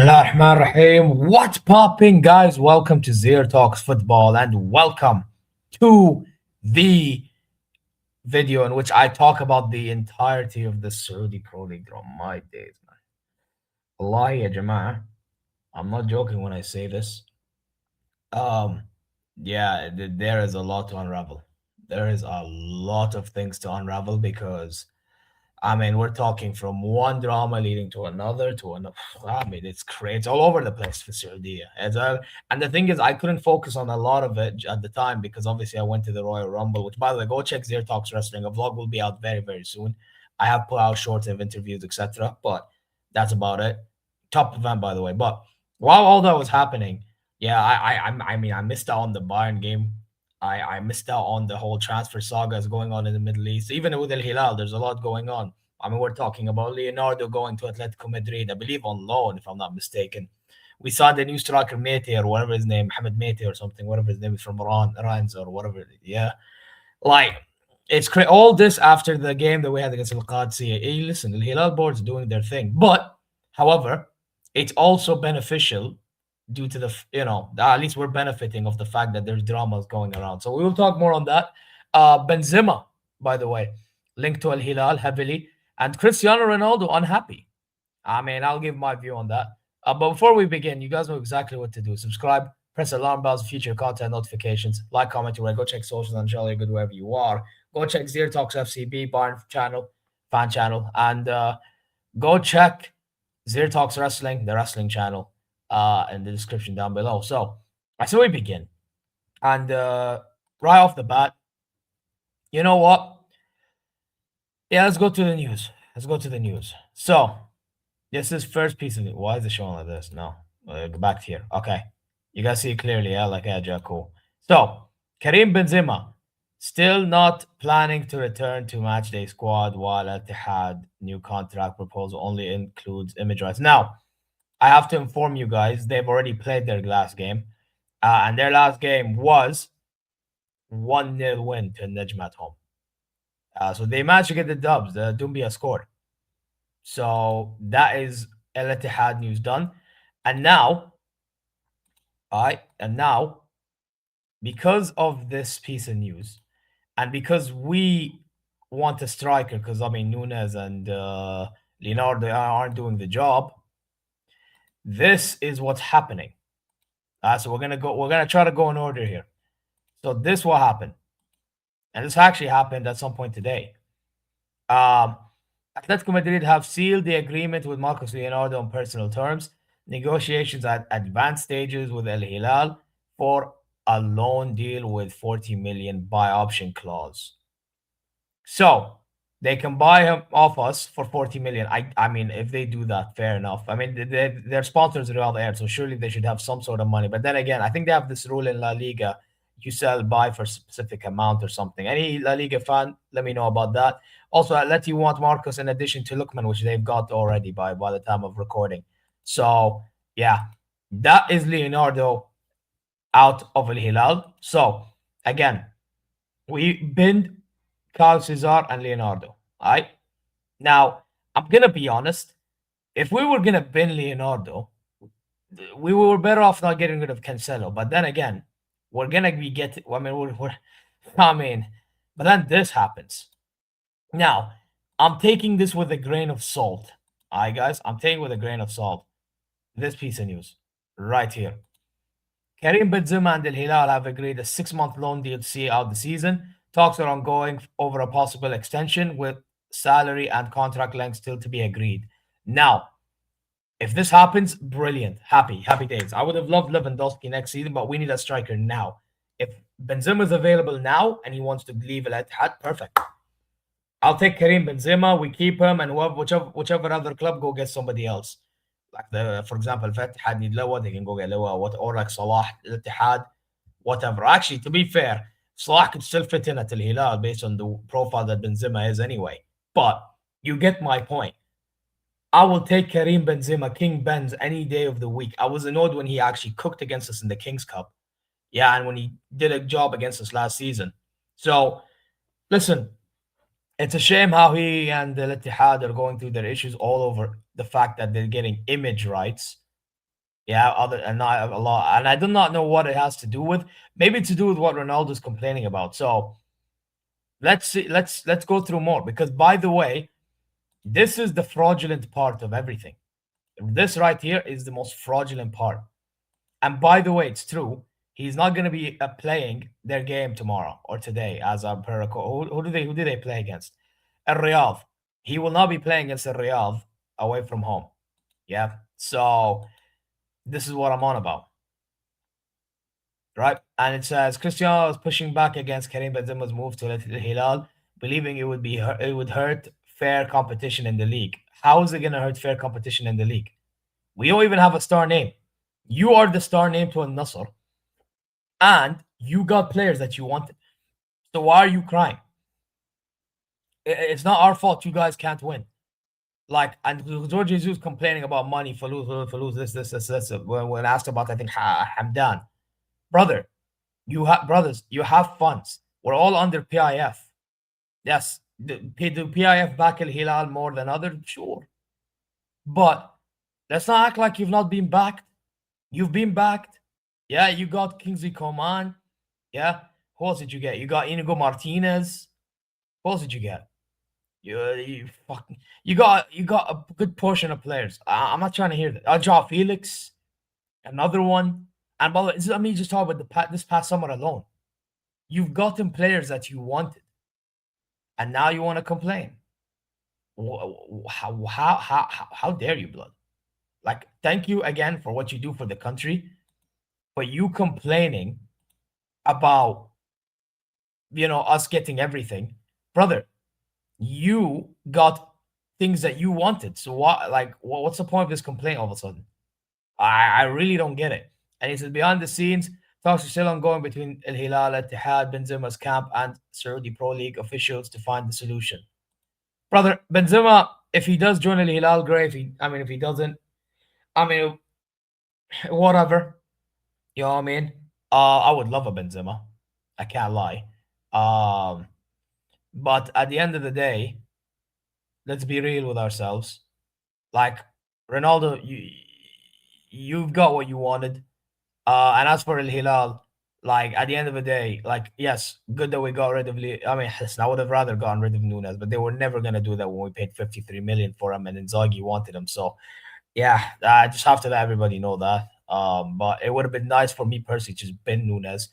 Bismillahirrahmanirrahim. What's popping, guys? Welcome to ZeerTalks Football and welcome to the video in which I talk about the entirety of the Saudi Pro League. On my days, man. Wallahi, ya Jama'ah, I'm not joking when I say this. Um, yeah, there is a lot to unravel. There is a lot of things to unravel because I mean, we're talking from one drama leading to another to another. I mean, it's crazy. It's all over the place for Saudi. And the thing is, I couldn't focus on a lot of it at the time because obviously I went to the Royal Rumble, which, by the way, go check ZeerTalks Wrestling. A vlog will be out very, very soon. I have put out shorts of interviews, etc. But that's about it. Top event, by the way. But while all that was happening, yeah, I mean, I missed out on the Bayern game. I missed out on the whole transfer sagas going on in the Middle East. Even with Al Hilal, there's a lot going on. I mean, we're talking about Leonardo going to Atletico Madrid, I believe on loan, if I'm not mistaken. We saw the new striker Mete or whatever his name, Mohamed Mete or something, whatever his name is from Iran, Irans or whatever. Yeah, like it's all this after the game that we had against Al Qadsi. Hey, listen, the Hilal board's doing their thing, but however, it's also beneficial due to at least we're benefiting of the fact that there's dramas going around. So we will talk more on that. Benzema, by the way, linked to Al Hilal heavily, and Cristiano Ronaldo unhappy. I mean, I'll give my view on that. But before we begin, you guys know exactly what to do. Subscribe, press alarm bells, future content notifications, like, comment, right. Go check socials and Charlie Good wherever you are. Go check ZeerTalks FCB, Barn channel, fan channel, and go check ZeerTalks Wrestling, the wrestling channel, in the description down below. So I say we begin. And right off the bat, you know what? Yeah, let's go to the news. Let's go to the news. So this is first piece of news. Why is it showing like this? No, go back here. Okay, you guys see it clearly. Yeah, like yeah, cool. So Karim Benzema still not planning to return to matchday squad, while Ittihad new contract proposal only includes image rights. Now, I have to inform you guys, they've already played their last game, and their last game was 1-0 win to Najm at home. So they managed to get the dubs. Dumbia scored. So that is Al Ittihad news done. And now, because of this piece of news, and because we want a striker, because I mean Nunes and Leonardo aren't doing the job, this is what's happening. So we're gonna try to go in order here. So this will happen. And this actually happened at some point today. Atletico Madrid have sealed the agreement with Marcos Leonardo on personal terms. Negotiations at advanced stages with Al Hilal for a loan deal with 40 million buy option clause. So they can buy him off us for 40 million. I mean, if they do that, fair enough. I mean, their sponsors Real Air, so surely they should have some sort of money. But then again, I think they have this rule in La Liga: you sell buy for a specific amount or something. Any La Liga fan, let me know about that. Also, I let you want Marcos in addition to Lookman, which they've got already by the time of recording. So yeah, that is Leonardo out of Al Hilal. So again, we binned Carl Cesar and Leonardo. All right. Now, I'm gonna be honest. If we were gonna bin Leonardo, we were better off not getting rid of Cancelo. But then again, we're gonna be getting. I mean, but then this happens. Now, I'm taking this with a grain of salt. All right, guys, I'm taking with a grain of salt. This piece of news right here. Karim Benzema and Al Hilal have agreed a 6-month loan deal to see out the season. Talks are ongoing over a possible extension with salary and contract length still to be agreed. Now, if this happens, brilliant. Happy days. I would have loved Lewandowski next season, but we need a striker now. If Benzema is available now and he wants to leave Al Ittihad, perfect. I'll take Karim Benzema. We keep him, and whichever other club go get somebody else. Like for example, if Ittihad need Loa, they can go get Loa, or like Salah, Ittihad, whatever. Actually, to be fair, Salah could still fit in at Al Hilal based on the profile that Benzema is anyway. But you get my point. I will take Karim Benzema, King Benz, any day of the week. I was annoyed when he actually cooked against us in the Kings Cup. Yeah, and when he did a job against us last season. So, listen, it's a shame how he and the Ittihad are going through their issues all over the fact that they're getting image rights Yeah, other and not a lot, and I do not know what it has to do with. Maybe to do with what Ronaldo's complaining about. So let's see. Let's go through more because, by the way, this is the fraudulent part of everything. This right here is the most fraudulent part. And by the way, it's true. He's not going to be playing their game tomorrow or today, as per record. Who do they play against? El Real. He will not be playing against El Real away from home. Yeah. So this is what I'm on about, right? And it says Cristiano is pushing back against Karim Benzema's move to Hilal, believing it would hurt fair competition in the league. How is it going to hurt fair competition in the league? We don't even have a star name. You are the star name to Al Nasr, and you got players that you wanted. So why are you crying? It's not our fault. You guys can't win. Like, and George Jesus complaining about money for lose this. When asked about, I think Hamdan, brother, you have funds. We're all under PIF. Yes, do PIF back Al Hilal more than others? Sure, but let's not act like you've not been backed. You've been backed. Yeah, you got Kingsley Coman. Yeah. Who else did you get? You got Inigo Martinez. Who else did you get? You got a good portion of players. I'm not trying to hear that. Joao Felix, another one. And by the way, this is me just talking about this past summer alone. You've gotten players that you wanted, and now you want to complain. How dare you, blood? Like, thank you again for what you do for the country, but you complaining about us getting everything, brother. You got things that you wanted. So what's the point of this complaint all of a sudden? I really don't get it. And he says behind the scenes, talks are still ongoing between Al Hilal, Ittihad, Benzema's camp, and Saudi Pro League officials to find the solution. Brother, Benzema, if he does join Al Hilal, great. If he doesn't, I mean, whatever. You know what I mean? I would love a Benzema. I can't lie. Um, but at the end of the day, let's be real with ourselves. Like, Ronaldo, you've got what you wanted. And as for Al Hilal, like, at the end of the day, like, yes, good that we got rid of. Listen, I would have rather gotten rid of Nunes, but they were never gonna do that when we paid 53 million for him, and Inzaghi wanted him. So yeah, I just have to let everybody know that. But it would have been nice for me personally to just bin Nunes,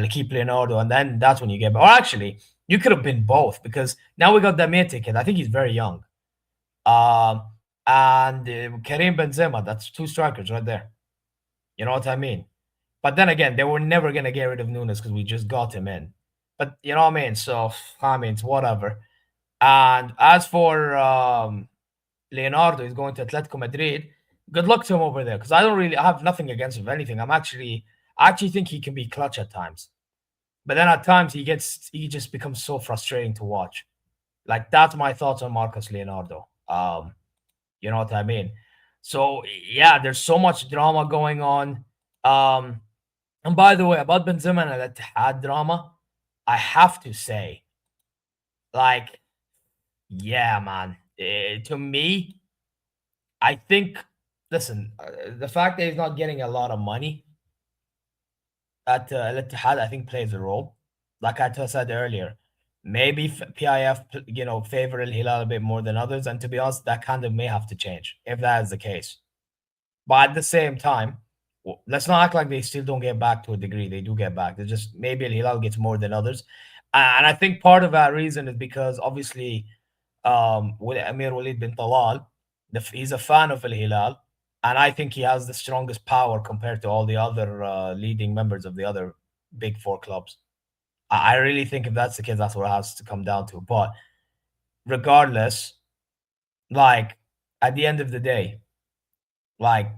keep Leonardo, and then that's when you get. Or actually, you could have been both because now we got the Mate kid. I think he's very young. Um, and Karim Benzema. That's two strikers right there. You know what I mean? But then again, they were never gonna get rid of Nunes because we just got him in. But you know what I mean? So it's whatever. And as for Leonardo, he's going to Atletico Madrid. Good luck to him over there because I have nothing against him. If anything, I actually think he can be clutch at times. But then at times he just becomes so frustrating to watch. Like, that's my thoughts on Marcus Leonardo. You know what I mean? So yeah, there's so much drama going on. Um, and by the way, about Benzema and Ittihad drama, I have to say, like, yeah, man. To me, I think, listen, the fact that he's not getting a lot of money at Al Ittihad, I think plays a role. Like I said earlier, maybe PIF, favor Al Hilal a bit more than others, and to be honest, that kind of may have to change if that is the case. But at the same time, let's not act like they still don't get back to a degree. They do get back. They just maybe Al Hilal gets more than others, and I think part of that reason is because obviously, with Amir Walid bin Talal, he's a fan of Al Hilal, and I think he has the strongest power compared to all the other leading members of the other big four clubs. I really think if that's the case, that's what it has to come down to. But regardless, like, at the end of the day, like,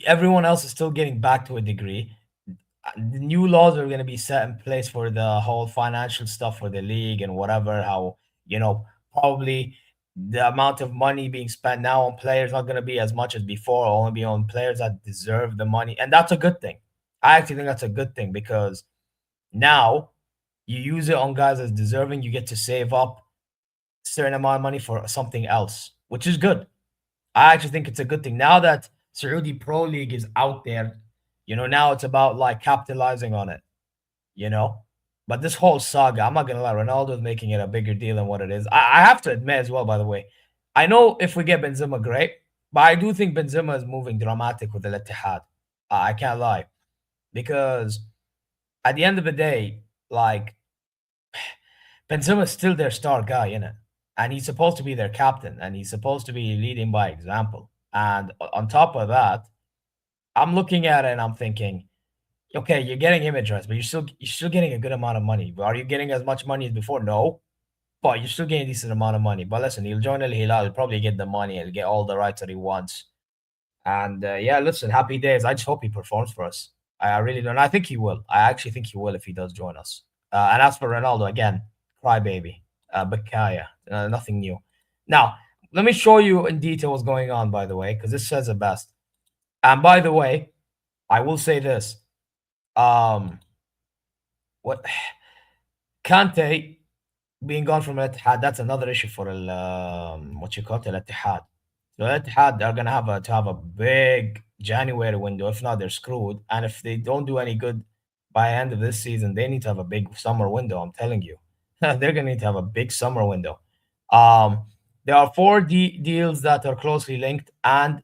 everyone else is still getting back to a degree. The new laws are going to be set in place for the whole financial stuff for the league and whatever. How, probably the amount of money being spent now on players not going to be as much as before. Only be on players that deserve the money, and that's a good thing. I actually think that's a good thing because now you use it on guys that's deserving. You get to save up a certain amount of money for something else, which is good. I actually think it's a good thing now that Saudi Pro League is out there. Now it's about like capitalizing on it, you know? But this whole saga, I'm not gonna lie, Ronaldo is making it a bigger deal than what it is. I have to admit as well, by the way, I know if we get Benzema, great, but I do think Benzema is moving dramatic with the Ittihad. I can't lie. Because at the end of the day, like Benzema is still their star guy, innit? And he's supposed to be their captain and he's supposed to be leading by example. And on top of that, I'm looking at it and I'm thinking, okay, you're getting image rights, but you're still getting a good amount of money. Are you getting as much money as before? No, but you're still getting a decent amount of money. But listen, he'll join Al Hilal, he'll probably get the money, he'll get all the rights that he wants. And yeah, listen, happy days. I just hope he performs for us. I really don't. I think he will. I actually think he will if he does join us. And as for Ronaldo, again, crybaby, Bakaya, nothing new. Now, let me show you in detail what's going on, by the way, because this says it best. And by the way, I will say this. What Kante being gone from Ittihad, that's another issue for what you call it, Ittihad. So Ittihad, they're gonna have a big January window. If not, they're screwed. And if they don't do any good by the end of this season, they need to have a big summer window. I'm telling you, they're gonna need to have a big summer window. Um, there are four deals that are closely linked, and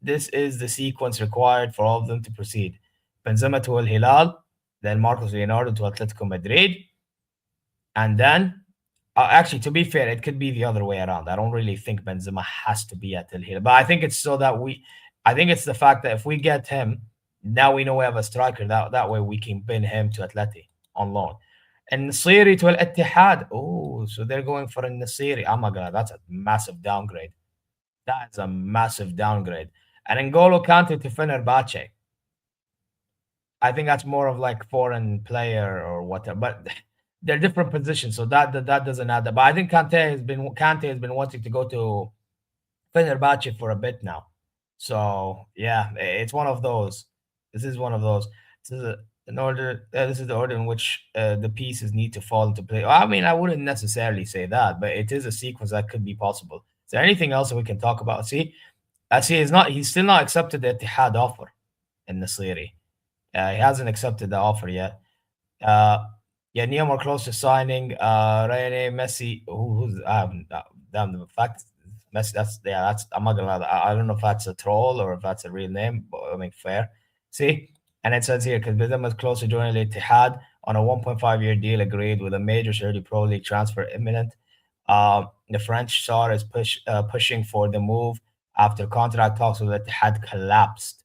this is the sequence required for all of them to proceed. Benzema to Al Hilal, then Marcos Leonardo to Atletico Madrid, and then actually, to be fair, it could be the other way around. I don't really think Benzema has to be at Al Hilal, but I think it's so that I think it's the fact that if we get him, now we know we have a striker. That way we can bin him to Atleti on loan. And Nasiri to Al Ittihad. Oh, so they're going for a Nasiri. Oh my god, that's a massive downgrade. That is a massive downgrade. And N'Golo Kante to Fenerbahce. I think that's more of like foreign player or whatever, but they're different positions, so that doesn't add up. But I think Kante has been wanting to go to Fenerbahce for a bit now. So yeah, it's one of those. This is one of those. This is an order. This is the order in which the pieces need to fall into place. I mean, I wouldn't necessarily say that, but it is a sequence that could be possible. Is there anything else that we can talk about? See, I see. He's still not accepted the Ittihad offer in Nasiri. He hasn't accepted the offer yet. Uh, yeah, Neom are close to signing. Rene Messi, damn, the fact Messi. That's I'm not gonna lie. I don't know if that's a troll or if that's a real name, but I mean fair. See, and it says here because Benzema is close to joining Al Ittihad on a 1.5-year deal agreed with a major Saudi Pro League transfer imminent. The French star is pushing for the move after contract talks with Al Ittihad collapsed.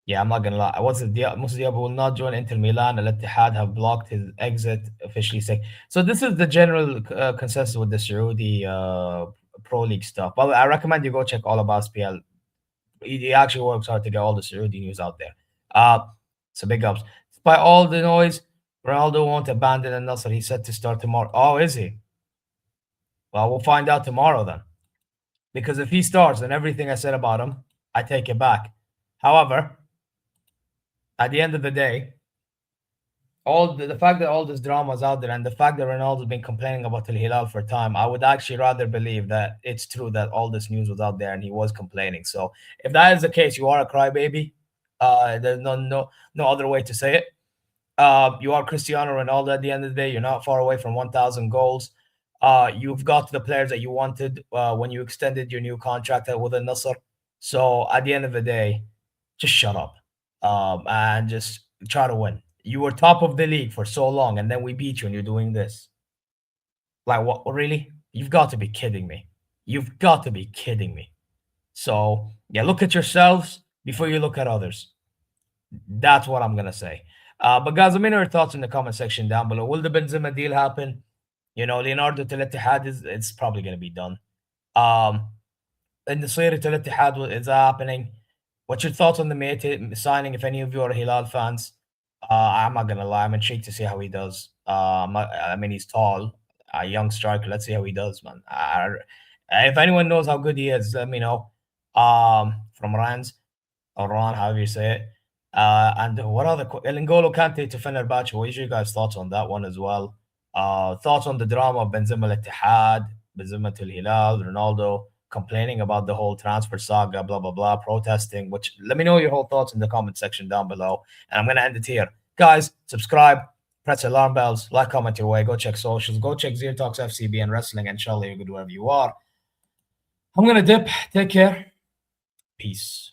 Yeah, I'm not gonna lie. What's the deal? Musa Diab will not join Inter Milan. Al Ittihad have blocked his exit, officially saying. So this is the general consensus with the Saudi Pro League stuff. But I recommend you go check all about SPL. He actually works hard to get all the Saudi news out there. So big ups. Despite all the noise, Ronaldo won't abandon Al Nassr. He's set to start tomorrow. Oh, is he? Well, we'll find out tomorrow then. Because if he starts, then everything I said about him, I take it back. However, at the end of the day, all the fact that all this drama is out there and the fact that Ronaldo's been complaining about Al Hilal for time, I would actually rather believe that it's true that all this news was out there and he was complaining. So if that is the case, you are a crybaby. There's no other way to say it. You are Cristiano Ronaldo at the end of the day. You're not far away from 1,000 goals. You've got the players that you wanted when you extended your new contract with Al Nassr. So at the end of the day, just shut up and just try to win. You were top of the league for so long, and then we beat you, and you're doing this. Like, what? Really? You've got to be kidding me. You've got to be kidding me. So, yeah, look at yourselves before you look at others. That's what I'm going to say. But, guys, let me know your thoughts in the comment section down below. Will the Benzema deal happen? Leonardo to Ittihad it's probably going to be done. And the Nasiri to Ittihad is happening. What's your thoughts on the Mate signing? If any of you are Hilal fans, I'm not gonna lie, I'm intrigued to see how he does. I mean, he's tall, a young striker. Let's see how he does, man. If anyone knows how good he is, let me know. From Rans or Ron, however you say it. And what other N'Golo Kante to Fenerbahce? What is your guys' thoughts on that one as well? Thoughts on the drama of Benzema Al Ittihad, Benzema to Hilal, Ronaldo. complaining about the whole transfer saga, blah blah blah, protesting. Which let me know your whole thoughts in the comment section down below, and I'm gonna end it here, guys. Subscribe, press alarm bells, like, comment your way, go check socials, go check ZeerTalks FCB and wrestling, and inshallah you're good wherever you are. I'm gonna dip. Take care. Peace.